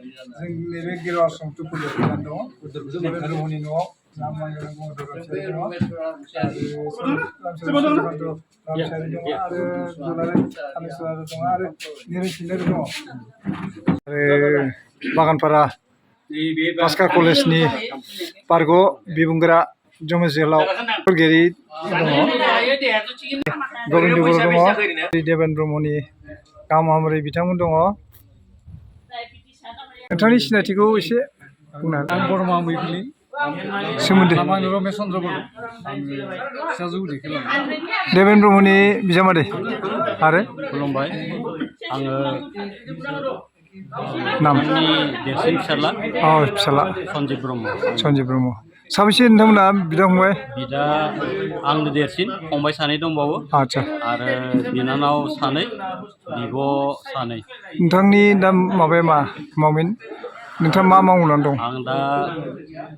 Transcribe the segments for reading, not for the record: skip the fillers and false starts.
जोंनि बे गेरुवा आश्रम टुपुलियाव फैनानै दङ रुमनि न'आव रामनांगोन गंगाधर रामसियारि दङ आरो रामसियारि दङ आरो दुलाराय थानेश्वर दङ आरो निरसिनारि दङ आरो बागानपारा बास्कार कलेजनि बारग' बिबुंगोरा जमेश जोहोलाव फोरगोयारि दङ गबिन्द बर' दङ देबेन ब्रह्मनि गाहाम हामब्रै बिथांमोन दङ नोंथांनि सिनायथिखौ एसे बुंनो हागोन आं बरमा मैखुननि सोमोन्दै रमेश चन्द्र बर' देबेन ब्रह्मनि बिजामादै आरो खुलुमबाय आङो नाम देरसिन फिसाला फिसाला सन्जिब ब्रह्म साबेसे नोंथांमोना बिदा फंबाय बिदा आंनो देरसिन फंबाय सानै दंबावो आच्छा आरो बिनानाव सानै बिब' सानै नोंथांनि दा माबाया मा मावमिन नोंथाङा मा मावनानै दं आं दा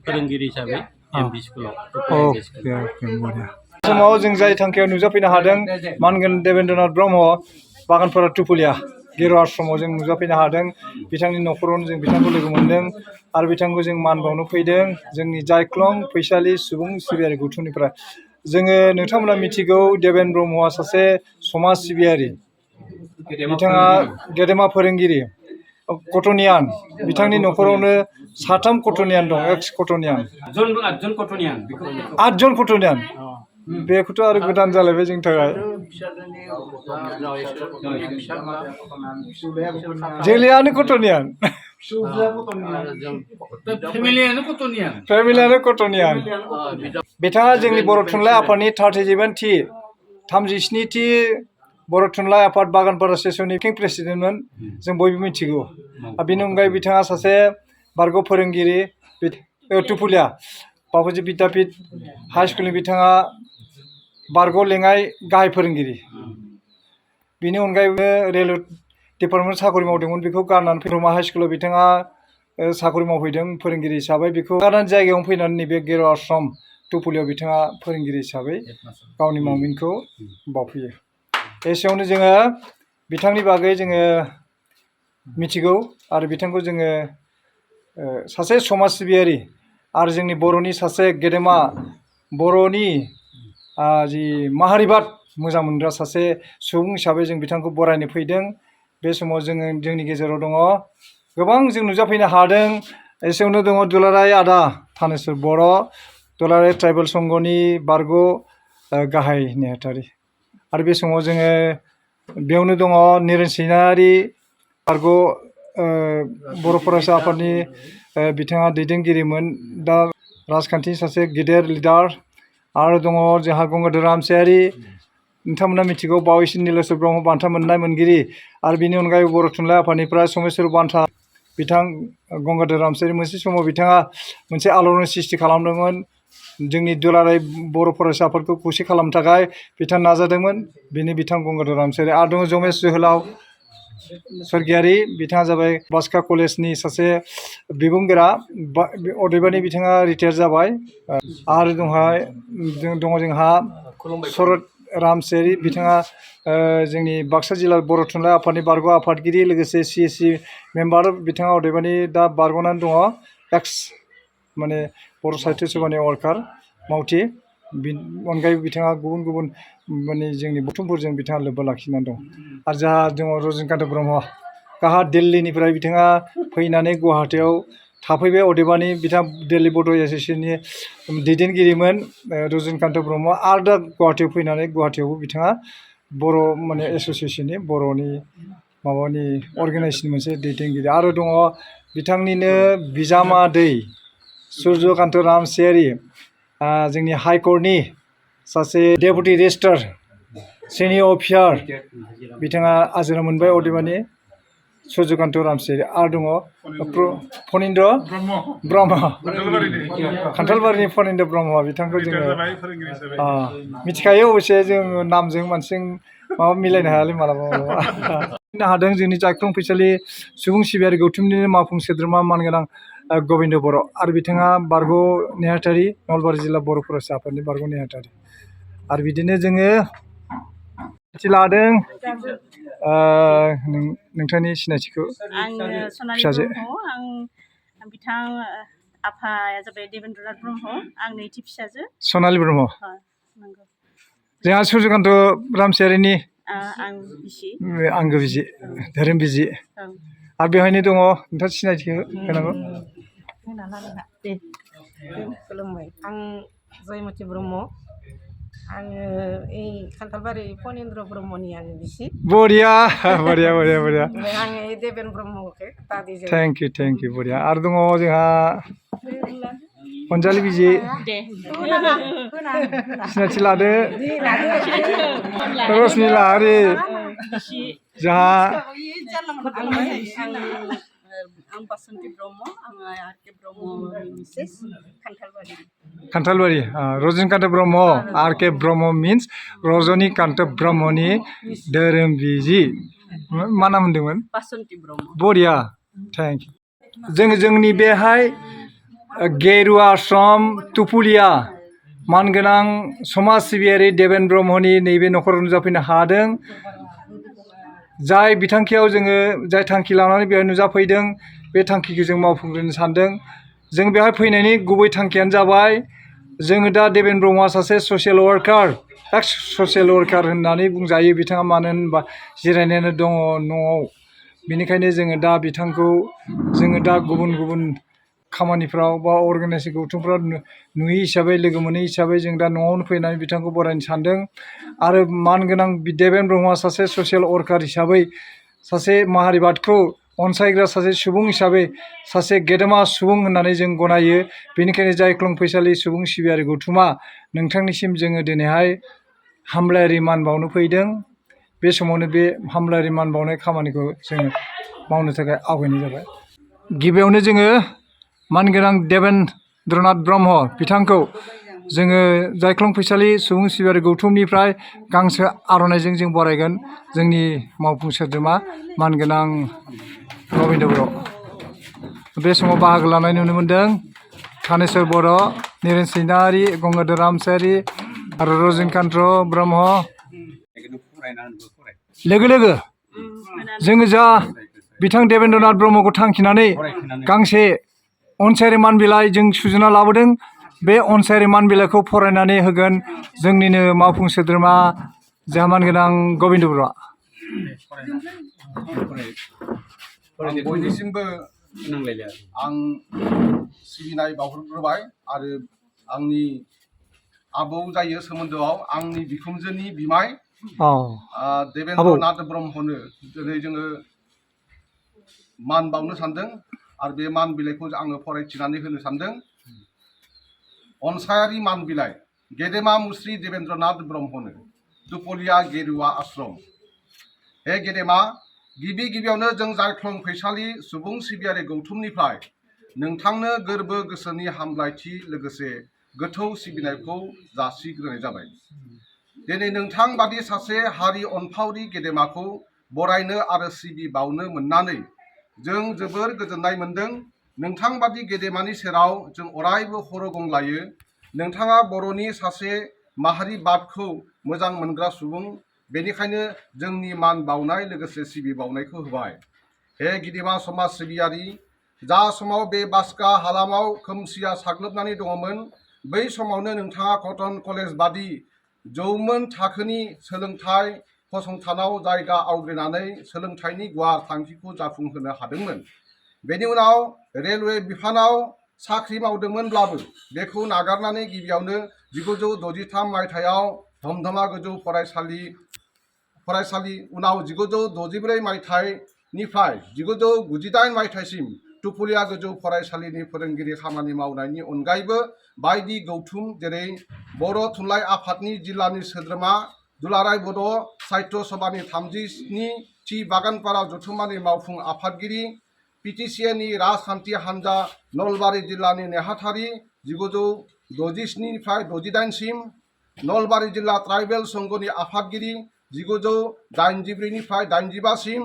फोरोंगिरि हिसाबै एमपि स्कुलाव बरिया समाव जों जाय थांखियाव नुजाफैनो हादों मानगोन देबेन्द्रनाथ ब्रह्म बागानपारा टुपुलिया गेरुवा आश्रमाव जों नुजाफैनो हादों बिथांनि न'खरावनो जों बिथांखौ लोगो मोन्दों आरो बिथांखौ जों मान बावनो फैदों जोंनि जायख्लं फैसालि सुबुं सिबियारि गौथुमनिफ्राय जोङो नोंथांमोना मिथिगौ देबेन ब्रह्मआ सासे समाज सिबियारि बिथाङा गेदेमा फोरोंगिरि कटनियान बिथांनि न'खरावनो साथाम कटनियान दं एक्स कटनियान आठजन कटनियान बेखौथ' आरो गोदान जालायबाय जोंनि थाखाय जोलैयानो कटनियान फेमिलियानो कटनियान बिथाङा जोंनि बर' थुनलाइ आफादनि 37थि बर' थुनलाइ आफाद बागानपारा सेसननि प्रेसिडेन्टमोन जों बयबो मिथिगौ बेनि अनगायै बिथाङा सासे बारग' फोरोंगिरि टुपुलिया बापुजि बिद्यापीठ हाई स्कुलनि बिथाङा बारग' लेङाइ गाहाय फोरोंगिरि बेनि अनगायैबो रेलवे डिपार्टमेन्ट साखरि मावदोंमोन बेखौ गारनानै ब्रह्म हाई स्कुलाव बिथाङा साखरि मावफैदों फोरोंगिरि हिसाबै बेखौ गारनानै जायगायावनो फैनानै नैबे गेरुवा आश्रम टुपुलियाव बिथाङा फोरोंगिरि हिसाबै गावनि मावमिनखौ बावफैयो एसेयावनो जोङो बिथांनि बागै जोङो मिथिगौ आरो बिथांखौ जोङो सासे समाज सिबियारि आरो जोंनि बर'नि सासे गेदेमा बर'नि जि माहारिबाद मोजां मोनग्रा सासे सुबुं हिसाबै जों बिथांखौ बरायनो फैदों बे समाव जोङो जोंनि गेजेराव दङ गोबां जों नुजाफैनो हादों एसेयावनो दङ दुलाराय आदा थानेश्वर बर' दुलाराय ट्राइबेल संघनि बारग' गाहाय नेहाथारि आरो बे समाव जोङो बेयावनो दङ निरेन सैनारि बारग' बर' फरायसा आफादनि बिथाङा दैदेनगिरिमोन दा राजखान्थिनि सासे गेदेर लिडार आरो दङ जोंहा गंगाधर रामसियारि नोंथांमोना मिथिगौ बावैसो नीलेश्वर ब्रह्म बान्था मोननाय मोनगिरि आरो बिनि अनगायै बर' थुनलाइ आफादनिफ्राय समेश्वर बान्था बिथां गंगाधर रामसियारि मोनसे समाव बिथाङा मोनसे आलोड़न सृष्टि खालामदोंमोन जोंनि दुलाराय बर' फरायसा आफादखौ खौसे खालामनो थाखाय बिथाङा नाजादोंमोन बेनि बिथां गंगाधर रामसियारि आरो दङ जमेश जोहोलाव सोरगियारि बिथाङा जाबाय बास्कार कलेजनि सासे बिबुंगोरा अदेबानि बिथाङा रिटायार जाबाय आरो दङ जोंहा शरद रामसियारि बिथाङा जोंनि बाक्सा जिल्ला बर' थुनलाइ आफादनि बारग' आफादगिरि लोगोसे CSC मेम्बार बिथाङा अदेबानि दा बारग'नानै दङ एक्स माने बर' साहित्य सभानि वार्कार मावथि बिनि अनगायैबो बिथाङा गुबुन गुबुन माने जोंनि बुथुमफोरजों बिथाङा लोब्बा लाखिनानै दं आरो जोंहा दङ रजनिकान्त ब्रह्म गाहा दिल्लीनिफ्राय बिथाङा फैनानै गुवाहाटीयाव थाफैबाय अदेबानि बिथाङा दिल्ली बड' एस'सियेसननि दैदेनगिरिमोन रजनिकान्त ब्रह्म आरो दा गुवाहाटीयाव फैनानै गुवाहाटीयावबो बिथाङा बर' माने एस'सियेसननि बर'नि माबानि अर्गेनाइजेसननि मोनसे दैदेनगिरि आरो दङ बिथांनिनो बिजामादै सुर्यकान्त रामसियारि जोंनि हाइकर्टनि सासे डेपुटि रेजिस्ट्रार सिनियर अफिसार बिथाङा आजिरा मोनबाय अदेबानि सुर्यकान्त रामसियारि आरो दङ फनिन्द्र ब्रह्म खान्थालबारिनि फनिन्द्र ब्रह्म बिथांखौ जोङो मिथिखायो अबयसे जोङो नामजों मानसिजों माबा मिलायनो हायालै मालाबा मालाबा हादों जोंनि जायख्लं फैसालि सुबुं सिबियारि गौथुमनि मावफुं सोद्रोमा मानगोनां गबिन्द बर' आरो बिथाङा बारग' नेहाथारि नलबारि जिल्ला बर' फरायसा आफादनि बारग' नेहाथारि आरो बिदिनो जोङो लादों नोंथांनि सिनायथिखौ आङो सनालि फिसाजो ब्रह्म आं बिथां आफाया जाबाय देबेन्द्रनाथ ब्रह्म आं नैथि फिसाजो सनालि ब्रह्म नंगौ जोंहा सुर्यकान्त रामसियारिनि आं बिसि आंगो बिजि धोरोम बिजि आरो बेवहायनो दङ नोंथां सिनायथिखौ होनांगौ दे खुलुमबाय आं जयमति ब्रह्म आङो ओइ खान्थालबारि फनेन्द्र ब्रह्मनि आङो बिसि बरिया बरिया बरिया बरिया ओमफ्राय आङो ओइ देबेन ब्रह्मखौ दादिजों थेंक इउ बरिया आरो दङ जोंहा अनजालि बिजि सिनायथि लादो रश्मि लाहारि जोंहा आं बासन्ति ब्रह्म आङो आरके ब्रह्मनि मिसेस खान्थालबारि रजनिकान्त ब्रह्म आरके ब्रह्म मिन्स रजनिकान्त ब्रह्मनि धोरोम बिजि मा नाम होनदोंमोन बासन्ति ब्रह्म बरिया थेंक इउ जोंनि बेहाय गेरुवा आश्रम तुपुलिया मानगोनां समाज सिबियारि देबेन ब्रह्मनि नैबे न'खराव नुजाफैनो हादों जाय बिथांखियाव जोङो जाय थांखि लानानै बेहाय नुजाफैदों बे थांखिखौ जों मावफुंग्रोनो सानदों जों बेहाय फैनायनि गुबै थांखियानो जाबाय जोङो दा देबेन ब्रह्मआ सासे ससियेल वार्कार एक्स ससियेल वार्कार होननानै बुंजायो बिथाङा मानो होनबा जिरायनानै दङ न'आव बेनिखायनो जोङो दा बिथांखौ जोङो दा गुबुन गुबुन खामानिफ्राव बा अर्गानाइजेसन गौथुमफ्राव नुयि हिसाबै लोगो मोनै हिसाबै जों दा न'आवनो फैनानै बिथांखौ बरायनो सानदों आरो मानगोनां देबेन ब्रह्मआ सासे ससियेल वार्कार हिसाबै सासे माहारिबादखौ अनसायग्रा सासे सुबुं हिसाबै सासे गेदेमा सुबुं होननानै जों गनायो बेनिखायनो जायख्लं फैसालि सुबुं सिबियारि गौथुमा नोंथांनिसिम जोङो दिनैहाय हामलायारि मान बावनो फैदों बे समावनो बे हामलायारि मान बावनाय खामानिखौ जोङो मावनो थाखाय आवगायनाय जाबाय गिबियावनो जोङो मानगोनां देबेन्द्रनाथ ब्रह्म बिथांखौ जोङो जायख्लं फैसालि सुबुं सिबियारि गौथुमनिफ्राय गांसे आर'नाइजों जों बरायगोन जोंनि मावफुं सोद्रोमा मानगोनां गबिन्द बर' बे समाव बाहागो लानाय नुनो मोन्दों थानेस्वर बर' निरेन सैनारि गंगाधर रामसियारि आरो रजनिकान्त ब्रह्म लोगो लोगो जोङो जा बिथां देबेन्द्रनाथ ब्रह्मखौ थांखिनानै गांसे अनसायारि मान बिलाइ जों सुजुना लाबोदों बे अनसायारि मान बिलाइखौ फरायनानै होगोन जोंनिनो मावफुं सोद्रोमा जोंहा मानगोनां गबिन्द बर'आ बयनिसिमबो आं सिबिनाय बावहरग्रोबाय आरो आंनि आबौ जायो सोमोन्दोआव आंनि बिखुनजोनि बिमाय देबेन्द्रनाथ ब्रह्मनो दिनै जोङो मान बावनो सानदों आरो बे मान बिलाइखौ आङो फरायथिनानै होनो सानदों अनसायारि मान बिलाइ गेदेमा मुस्रि देबेन्द्रनाथ ब्रह्मनो तुपुलिया गेरुवा आश्रम हे गेदेमा गिबि गिबियावनो जों जायख्लं फैसालि सुबुं सिबियारि गौथुमनिफ्राय नोंथांनो गोरबो गोसोनि हामलायथि लोगोसे गोथौ सिबिनायखौ जासिग्रोनाय जाबाय दिनै नोंथां बादि सासे हारि अनफावरि गेदेमाखौ बरायनो आरो सिबि बावनो मोननानै जों जोबोर गोजोननाय मोन्दों नोंथां बादि गेदेमानि सेराव जों अरायबो खर' गंग्लायो नोंथाङा बर'नि सासे माहारिबादखौ मोजां मोनग्रा सुबुं बेनिखायनो जोंनि मान बावनाय लोगोसे सिबि बावनायखौ होबाय हे गिदिमा समाज सिबियारि जा समाव बे बास्का हालामाव खोमसिया साग्लोबनानै दङमोन बै समावनो नोंथाङा कटन कलेज बादि जौमोन थाखोनि सोलोंथाइ फसंथानाव जायगा आवग्रिनानै सोलोंथाइनि गुवार थांखिखौ जाफुंहोनो हादोंमोन बेनि उनाव रेलवे बिफानाव साख्रि मावदोंमोनब्लाबो बेखौ नागारनानै गिबियावनो 1963 मायथाइयाव धमधमा गोजौ फरायसालि उनाव 1964 मायथाइनिफ्राय 1998 मायथाइसिम तुपुलिया गोजौ फरायसालिनि फोरोंगिरि खामानि मावनायनि अनगायैबो बायदि गौथुम जेरै बर' थुनलाइ आफादनि जिल्लानि सोद्रोमा दुलाराय बड' साहित्य सभानि 37थि बागानपारा जथुम्मानि मावफुं आफादगिरि पिटिसिएनि राजखान्थि हान्जा नलबारि जिल्लानि नेहाथारि 1967 निफ्राय 68 सिम नलबारि जिल्ला ट्राइबेल संघनि आफादगिरि 1984 निफ्राय 85 सिम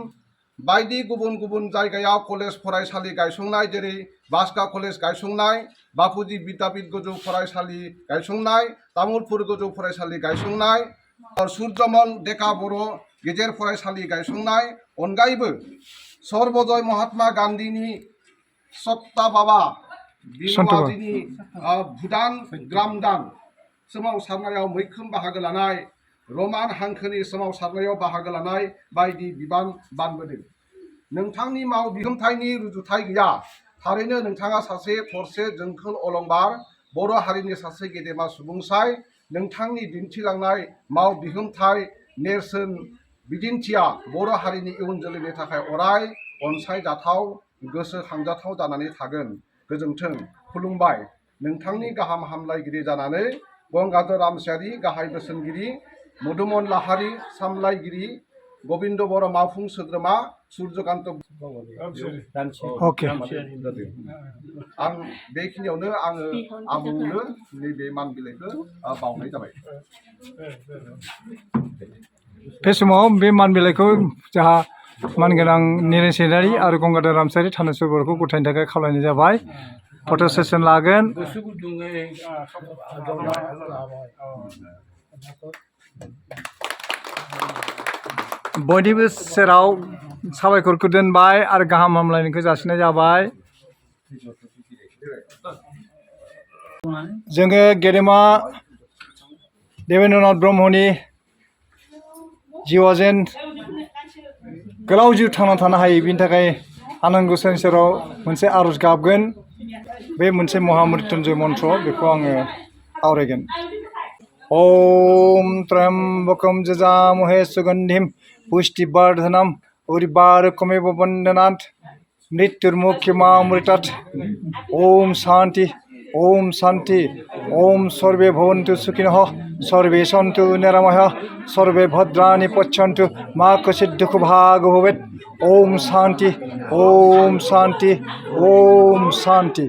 बायदि गुबुन गुबुन जायगायाव कलेज फरायसालि गायसंनाय जेरै बास्का कलेज गायसंनाय बापुजि विद्यापीठ गोजौ फरायसालि गायसंनाय तामुलपुर गोजौ फरायसालि गायसंनाय सूर्यमल डेका बर' गेजेर फरायसालि गायसंनाय अनगायैबो सर्बजय महात्मा गान्धीनि सत्ता बाबा बिनुवाजीनि भुटान ग्राम दान सोमावसारनायाव मैखोम बाहागो लानाय रमान हांखोनि सोमावसारनायाव बाहागो लानाय बायदि बिबान बानबोदों। नोंथांनि माव बिहोमथायनि रुजुथाय गैया। थारैनो नोंथाङा सासे थरसे जोंखोल अलंबार बर' हारिनि सासे गेदेमा सुबुंसाय। नोंथांनि दिन्थिलांनाय माव बिहोमथाय नेरसोन बिदिन्थिया बर' हारिनि इयुन जोलैनि थाखाय अराय अनसायजाथाव गोसोखांजाथाव जानानै थागोन। गोजोन्थों। खुलुमबाय। नोंथांनि गाहाम हामलायगिरि जानानै गंगाधर रामसियारि गाहाय बोसोनगिरि, मधुमन लाहारि सामलायगिरि, गबिन्द बर' मावफुं सोद्रोमा, सुर्यकान्त अके आं बेखिनियावनो आङो आबुंनो नैबे मान बिलाइखौ बावनाय जाबाय। बे समाव बे मान बिलाइखौ जोंहा मानगोनां निरेन सेनारि आरो गंगाधर रामसियारि थानेश्वर बर'खौ गथायनो थाखाय खावलायनाय जाबाय। फट' सेसन लागोन। बयनिबो सेराव साबायखरखौ दोनबाय आरो गाहाम हामलायनायखौ जासिनाय जाबाय। जोङो गेदेमा देबेन्द्रनाथ ब्रह्मनि जिउआ जेन गोलाव जिउ थांना थानो हायो बिनि थाखाय आनान गसाइनि सेराव मोनसे आर'ज गाबगोन। बे मोनसे महामृत्युन्जय मन्त्र बेखौ आङो आवरायगोन। ओम त्र्यम्बकं जजामहे सुगन्धिं पुष्टिवर्धनम उर्वारुकमेव वन्दनात् मृत्युर्मुक्षीमामृतात्। ओम शांति ओम शांति ओम सर्वे भवन्तु सुखिनः सर्वे सन्तु निरामयाः सर्वे भद्राणि पश्यन्तु मा कश्चित् दुःखभाग् भवेत्। ओम शांति ओम शांति ओम शांति।